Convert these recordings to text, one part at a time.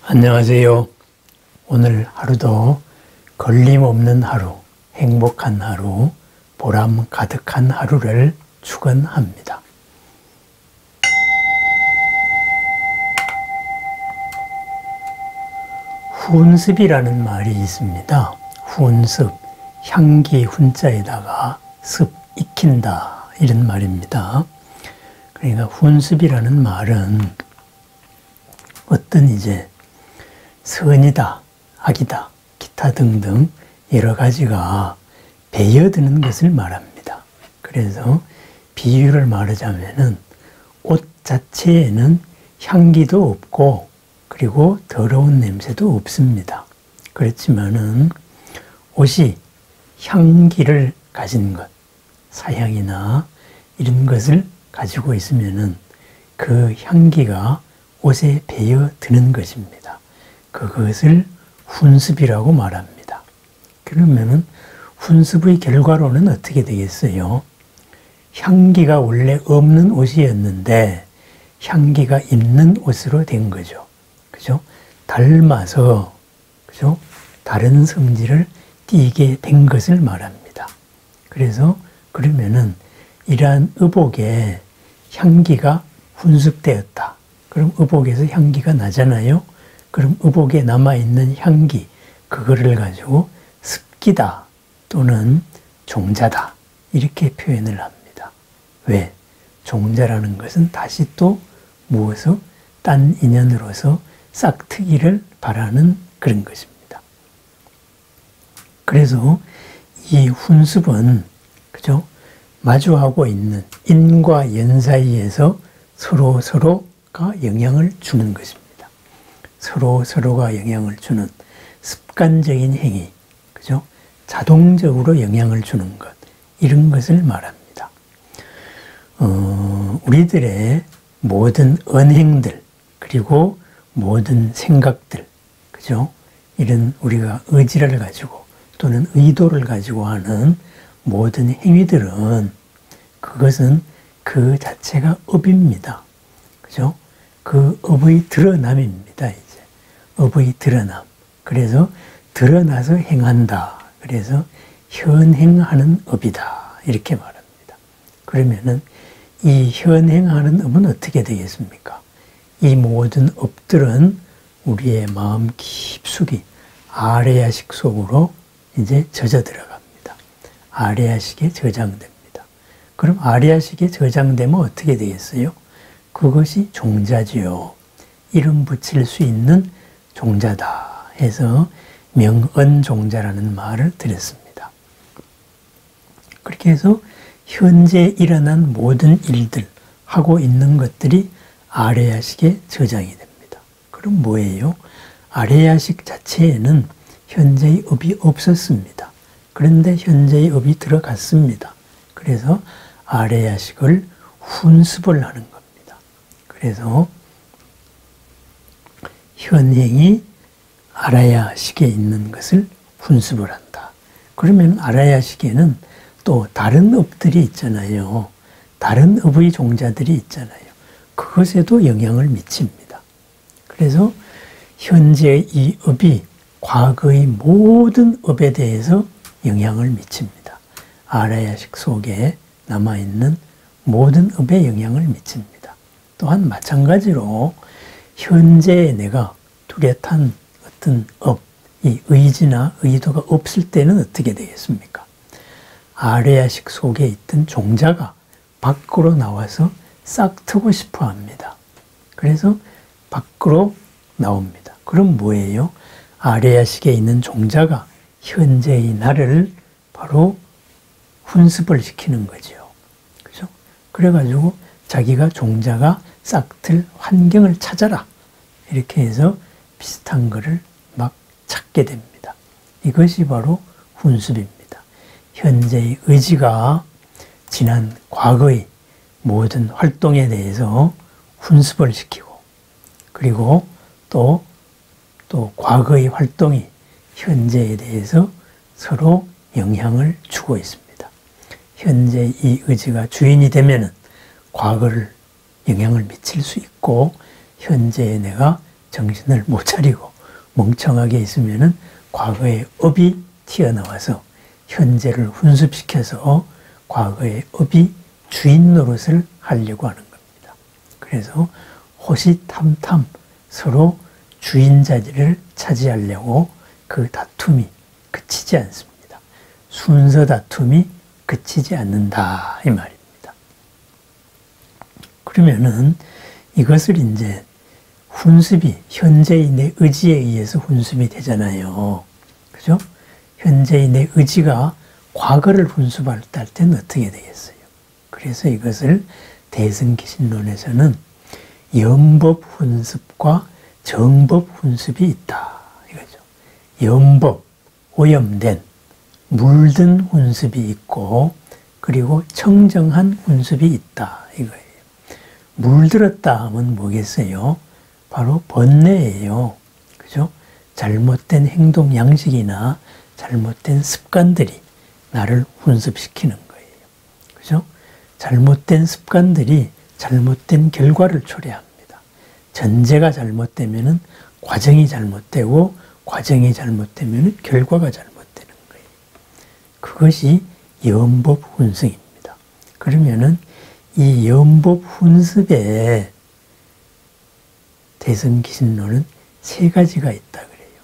안녕하세요. 오늘 하루도 걸림없는 하루, 행복한 하루, 보람 가득한 하루를 축원합니다. 훈습이라는 말이 있습니다. 훈습, 향기 훈자에다가 습, 익힌다 이런 말입니다. 그러니까 훈습이라는 말은 어떤 선이다, 악이다, 기타 등등 여러 가지가 배어드는 것을 말합니다. 그래서 비유를 말하자면은 옷 자체에는 향기도 없고 그리고 더러운 냄새도 없습니다. 그렇지만은 옷이 향기를 가진 것, 사향이나 이런 것을 가지고 있으면은 그 향기가 옷에 배어드는 것입니다. 그것을 훈습이라고 말합니다. 그러면은 훈습의 결과로는 어떻게 되겠어요? 향기가 원래 없는 옷이었는데 향기가 있는 옷으로 된 거죠. 그죠? 닮아서, 그죠? 다른 성질을 띠게 된 것을 말합니다. 그래서 그러면은 이러한 의복에 향기가 훈습되었다. 그럼 의복에서 향기가 나잖아요. 그럼 의복에 남아있는 향기, 그거를 가지고 습기다 또는 종자다 이렇게 표현을 합니다. 왜? 종자라는 것은 다시 또 무엇을 딴 인연으로서 싹트기를 바라는 그런 것입니다. 그래서 이 훈습은 그죠? 마주하고 있는 인과 연 사이에서 서로가 영향을 주는 것입니다. 서로가 영향을 주는 습관적인 행위, 그죠? 자동적으로 영향을 주는 것, 이런 것을 말합니다. 우리들의 모든 언행들, 그리고 모든 생각들, 그죠? 이런 우리가 의지를 가지고 또는 의도를 가지고 하는 모든 행위들은 그것은 그 자체가 업입니다. 그죠? 그 업의 드러남입니다. 업의 드러남. 그래서 드러나서 행한다. 그래서 현행하는 업이다. 이렇게 말합니다. 그러면은 이 현행하는 업은 어떻게 되겠습니까? 이 모든 업들은 우리의 마음 깊숙이 아레야식 속으로 젖어 들어갑니다. 아레야식에 저장됩니다. 그럼 아레야식에 저장되면 어떻게 되겠어요? 그것이 종자지요. 이름 붙일 수 있는 종자다 해서 명언종자라는 말을 드렸습니다. 그렇게 해서 현재 일어난 모든 일들, 하고 있는 것들이 아레야식에 저장이 됩니다. 그럼 뭐예요? 아레야식 자체에는 현재의 업이 없었습니다. 그런데 현재의 업이 들어갔습니다. 그래서 아레야식을 훈습을 하는 겁니다. 그래서 현행이 아라야식에 있는 것을 훈습을 한다. 그러면 아라야식에는 또 다른 업들이 있잖아요. 다른 업의 종자들이 있잖아요. 그것에도 영향을 미칩니다. 그래서 현재의 이 업이 과거의 모든 업에 대해서 영향을 미칩니다. 아라야식 속에 남아있는 모든 업에 영향을 미칩니다. 또한 마찬가지로 현재의 내가 뚜렷한 어떤 업, 이 의지나 의도가 없을 때는 어떻게 되겠습니까? 아레야식 속에 있던 종자가 밖으로 나와서 싹트고 싶어 합니다. 그래서 밖으로 나옵니다. 그럼 뭐예요? 아레야식에 있는 종자가 현재의 나를 바로 훈습을 시키는 거죠. 그죠? 그래가지고 자기가 종자가 싹틀 환경을 찾아라. 이렇게 해서 비슷한 거를 막 찾게 됩니다. 이것이 바로 훈습입니다. 현재의 의지가 지난 과거의 모든 활동에 대해서 훈습을 시키고, 그리고 또 과거의 활동이 현재에 대해서 서로 영향을 주고 있습니다. 현재 이 의지가 주인이 되면은 과거를 영향을 미칠 수 있고, 현재의 내가 정신을 못 차리고 멍청하게 있으면은 과거의 업이 튀어나와서 현재를 훈습시켜서 과거의 업이 주인 노릇을 하려고 하는 겁니다. 그래서 호시탐탐 서로 주인 자리를 차지하려고 그 다툼이 그치지 않습니다. 순서 다툼이 그치지 않는다 이 말입니다. 그러면은 이것을 이제 훈습이 현재인의 의지에 의해서 훈습이 되잖아요. 그죠? 현재인의 의지가 과거를 훈습할 때는 어떻게 되겠어요? 그래서 이것을 대승기신론에서는 연법 훈습과 정법 훈습이 있다 이거죠. 연법, 오염된, 물든 훈습이 있고 그리고 청정한 훈습이 있다 이거예요. 물들었다 하면 뭐겠어요? 바로 번뇌예요. 그죠? 잘못된 행동 양식이나 잘못된 습관들이 나를 훈습시키는 거예요. 그죠? 잘못된 습관들이 잘못된 결과를 초래합니다. 전제가 잘못되면은 과정이 잘못되고 과정이 잘못되면은 결과가 잘못되는 거예요. 그것이 연법 훈습입니다. 그러면은 이 연법 훈습에 대승기신론은 세 가지가 있다 그래요.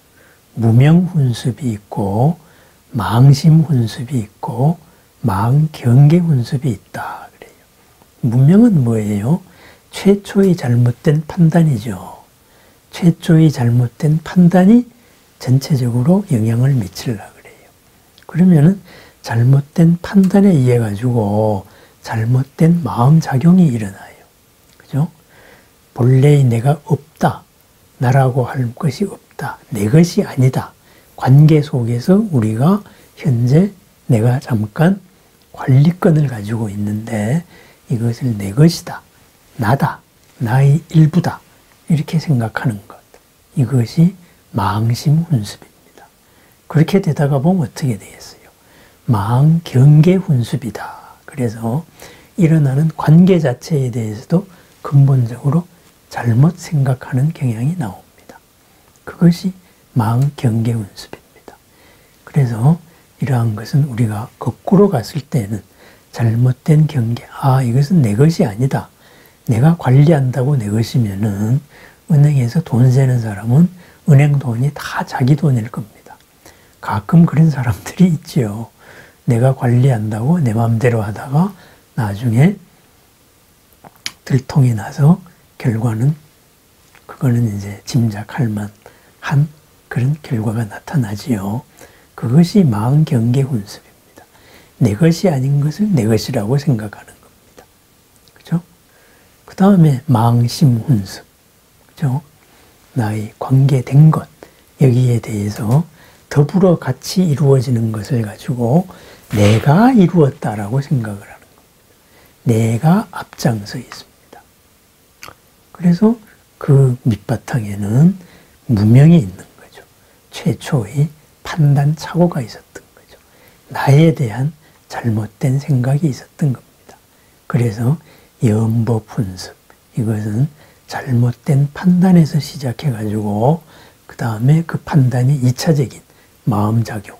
무명 훈습이 있고 망심 훈습이 있고 망경계 훈습이 있다 그래요. 무명은 뭐예요? 최초의 잘못된 판단이죠. 최초의 잘못된 판단이 전체적으로 영향을 미치려고 그래요. 그러면은 잘못된 판단에 의해 가지고 잘못된 마음작용이 일어나요. 그죠? 본래의 내가 없다. 나라고 할 것이 없다. 내 것이 아니다. 관계 속에서 우리가 현재 내가 잠깐 관리권을 가지고 있는데 이것을 내 것이다. 나다. 나의 일부다. 이렇게 생각하는 것. 이것이 망심 훈습입니다. 그렇게 되다가 보면 어떻게 되겠어요? 망경계 훈습이다. 그래서 일어나는 관계 자체에 대해서도 근본적으로 잘못 생각하는 경향이 나옵니다. 그것이 망경계 훈습입니다. 그래서 이러한 것은 우리가 거꾸로 갔을 때는 잘못된 경계, 이것은 내 것이 아니다. 내가 관리한다고 내 것이면은 은행에서 돈 세는 사람은 은행 돈이 다 자기 돈일 겁니다. 가끔 그런 사람들이 있지요. 내가 관리한다고 내 마음대로 하다가 나중에 들통이 나서 결과는 그거는 이제 짐작할 만한 그런 결과가 나타나지요. 그것이 망경계 훈습입니다. 내 것이 아닌 것을 내 것이라고 생각하는 겁니다. 그죠? 그 다음에 망심 훈습. 그죠? 나의 관계된 것, 여기에 대해서 더불어 같이 이루어지는 것을 가지고 내가 이루었다라고 생각을 하는 겁니다. 내가 앞장서 있습니다. 그래서 그 밑바탕에는 무명이 있는 거죠. 최초의 판단 착오가 있었던 거죠. 나에 대한 잘못된 생각이 있었던 겁니다. 그래서 연법 훈습, 이것은 잘못된 판단에서 시작해가지고 그 다음에 그 판단이 2차적인 마음작용,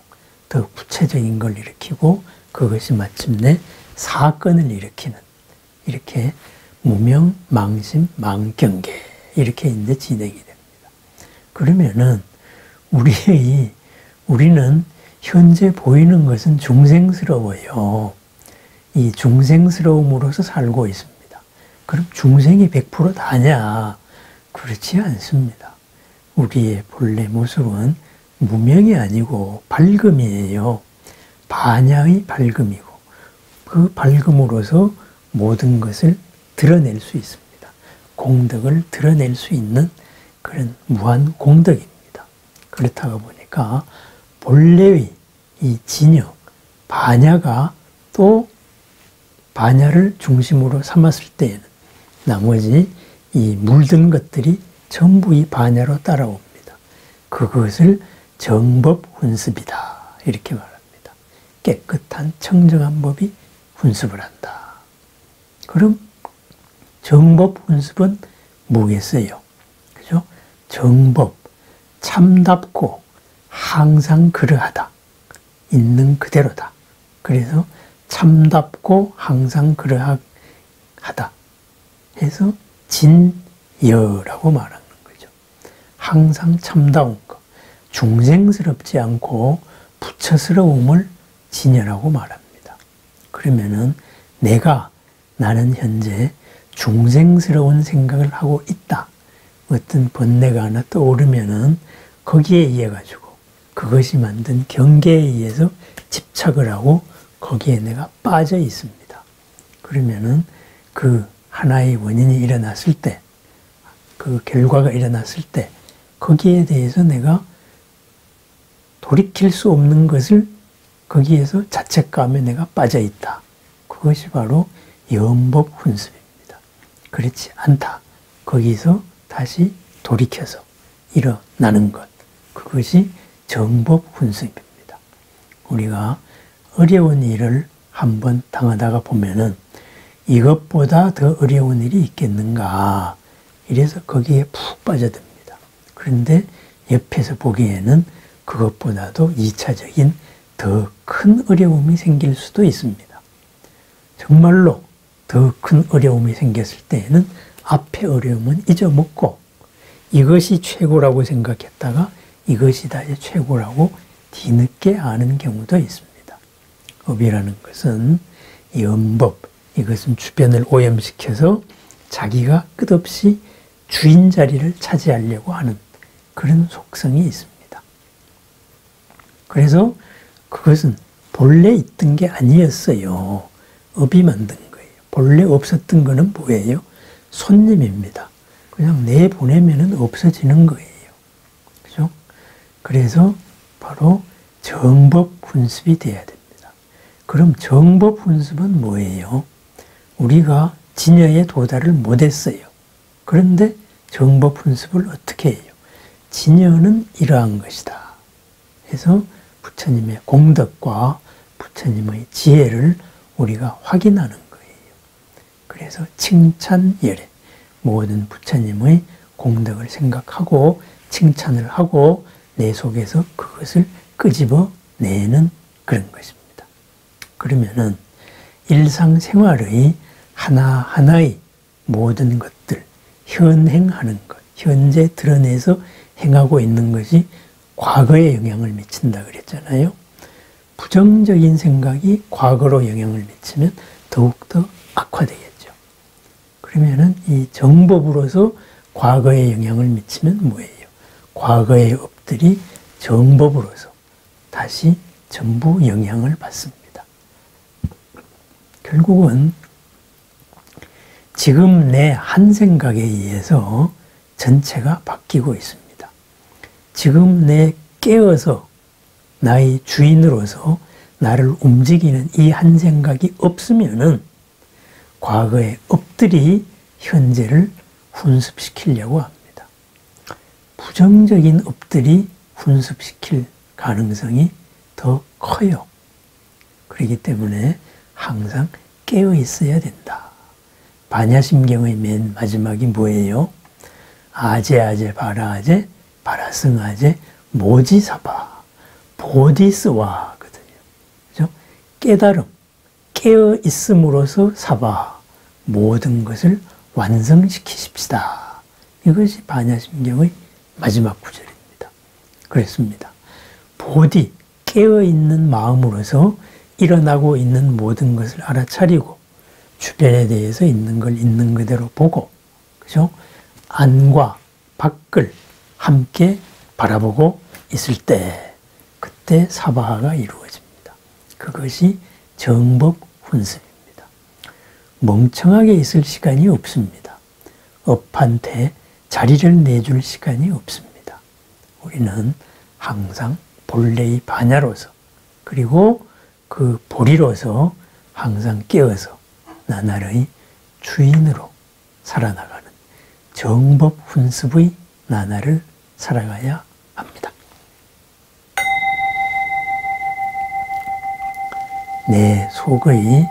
더 구체적인 걸 일으키고 그것이 마침내 사건을 일으키는, 이렇게 무명, 망심, 망경계 이렇게 이제 진행이 됩니다. 그러면은 우리는 현재 보이는 것은 중생스러워요. 이 중생스러움으로서 살고 있습니다. 그럼 중생이 100% 다냐? 그렇지 않습니다. 우리의 본래 모습은 무명이 아니고 밝음이에요. 반야의 밝음이고 그 밝음으로서 모든 것을 드러낼 수 있습니다. 공덕을 드러낼 수 있는 그런 무한 공덕입니다. 그렇다가 보니까 본래의 이 진영, 반야가 또 반야를 중심으로 삼았을 때에는 나머지 이 물든 것들이 전부 이 반야로 따라옵니다. 그것을 정법 훈습이다. 이렇게 말합니다. 깨끗한 청정한 법이 훈습을 한다. 그럼 정법 훈습은 뭐겠어요? 그죠? 정법, 참답고 항상 그러하다. 있는 그대로다. 그래서 참답고 항상 그러하다 해서 진여라고 말하는 거죠. 항상 참다운 것, 중생스럽지 않고 부처스러움을 진여라고 말합니다. 그러면은 나는 현재 중생스러운 생각을 하고 있다. 어떤 번뇌가 하나 떠오르면은 거기에 의해 가지고 그것이 만든 경계에 의해서 집착을 하고 거기에 내가 빠져 있습니다. 그러면은 그 하나의 원인이 일어났을 때, 그 결과가 일어났을 때 거기에 대해서 내가 돌이킬 수 없는 것을 거기에서 자책감에 내가 빠져 있다. 그것이 바로 연법 훈습입니다. 그렇지 않다. 거기서 다시 돌이켜서 일어나는 것. 그것이 정법 훈습입니다. 우리가 어려운 일을 한번 당하다가 보면은 이것보다 더 어려운 일이 있겠는가. 이래서 거기에 푹 빠져듭니다. 그런데 옆에서 보기에는 그것보다도 2차적인 더 큰 어려움이 생길 수도 있습니다. 정말로 더 큰 어려움이 생겼을 때에는 앞의 어려움은 잊어먹고 이것이 최고라고 생각했다가 이것이 다시 최고라고 뒤늦게 아는 경우도 있습니다. 업이라는 것은 연법, 이것은 주변을 오염시켜서 자기가 끝없이 주인 자리를 차지하려고 하는 그런 속성이 있습니다. 그래서 그것은 본래 있던 게 아니었어요. 업이 만든 거예요. 본래 없었던 거는 뭐예요? 손님입니다. 그냥 내보내면은 없어지는 거예요. 그죠? 그래서 바로 정법 훈습이 돼야 됩니다. 그럼 정법 훈습은 뭐예요? 우리가 진여에 도달을 못했어요. 그런데 정법 훈습을 어떻게 해요? 진여는 이러한 것이다. 해서 부처님의 공덕과 부처님의 지혜를 우리가 확인하는 거예요. 그래서 칭찬열애, 모든 부처님의 공덕을 생각하고 칭찬을 하고 내 속에서 그것을 끄집어내는 그런 것입니다. 그러면은 일상생활의 하나하나의 모든 것들, 현행하는 것, 현재 드러내서 행하고 있는 것이 과거에 영향을 미친다 그랬잖아요. 부정적인 생각이 과거로 영향을 미치면 더욱더 악화되겠죠. 그러면은 이 정법으로서 과거에 영향을 미치면 뭐예요? 과거의 업들이 정법으로서 다시 전부 영향을 받습니다. 결국은 지금 내 한 생각에 의해서 전체가 바뀌고 있습니다. 지금 내 깨어서 나의 주인으로서 나를 움직이는 이 한 생각이 없으면은 과거의 업들이 현재를 훈습시키려고 합니다. 부정적인 업들이 훈습시킬 가능성이 더 커요. 그렇기 때문에 항상 깨어 있어야 된다. 반야심경의 맨 마지막이 뭐예요? 아제아제 바라아제 바라승아제 모지사바 보디스와거든요. 그죠? 깨달음, 깨어 있음으로써 사바 모든 것을 완성시키십시다. 이것이 반야심경의 마지막 구절입니다. 그렇습니다. 보디, 깨어 있는 마음으로서 일어나고 있는 모든 것을 알아차리고 주변에 대해서 있는 걸 있는 그대로 보고, 그죠? 안과 밖을 함께 바라보고 있을 때, 그때 사바하가 이루어집니다. 그것이 정법 훈습입니다. 멍청하게 있을 시간이 없습니다. 업한테 자리를 내줄 시간이 없습니다. 우리는 항상 본래의 반야로서, 그리고 그 보리로서 항상 깨어서 나날의 주인으로 살아나가는 정법 훈습의 나날을 살아가야 합니다. 내 속의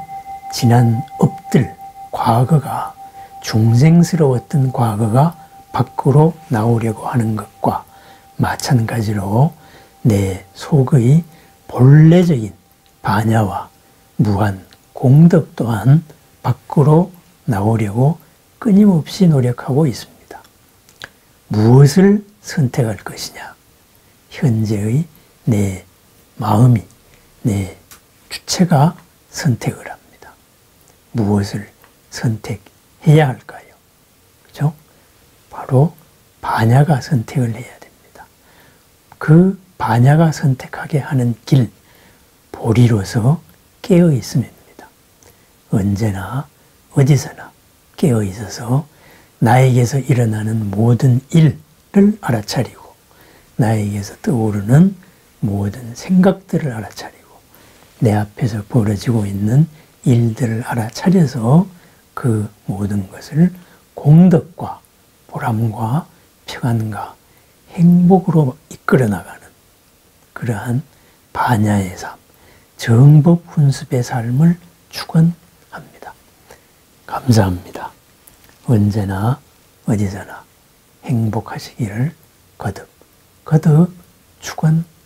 지난 업들, 과거가 중생스러웠던 과거가 밖으로 나오려고 하는 것과 마찬가지로 내 속의 본래적인 반야와 무한 공덕 또한 밖으로 나오려고 끊임없이 노력하고 있습니다. 무엇을 선택할 것이냐? 현재의 내 마음이, 내 주체가 선택을 합니다. 무엇을 선택해야 할까요? 그죠? 바로 반야가 선택을 해야 됩니다. 그 반야가 선택하게 하는 길, 보리로서 깨어 있음입니다. 언제나 어디서나 깨어 있어서 나에게서 일어나는 모든 일을 알아차리고 나에게서 떠오르는 모든 생각들을 알아차리고 내 앞에서 벌어지고 있는 일들을 알아차려서 그 모든 것을 공덕과 보람과 평안과 행복으로 이끌어 나가는 그러한 반야의 삶, 정법훈습의 삶을 축원합니다. 감사합니다. 언제나 어디서나 행복하시기를 거듭 축원합니다.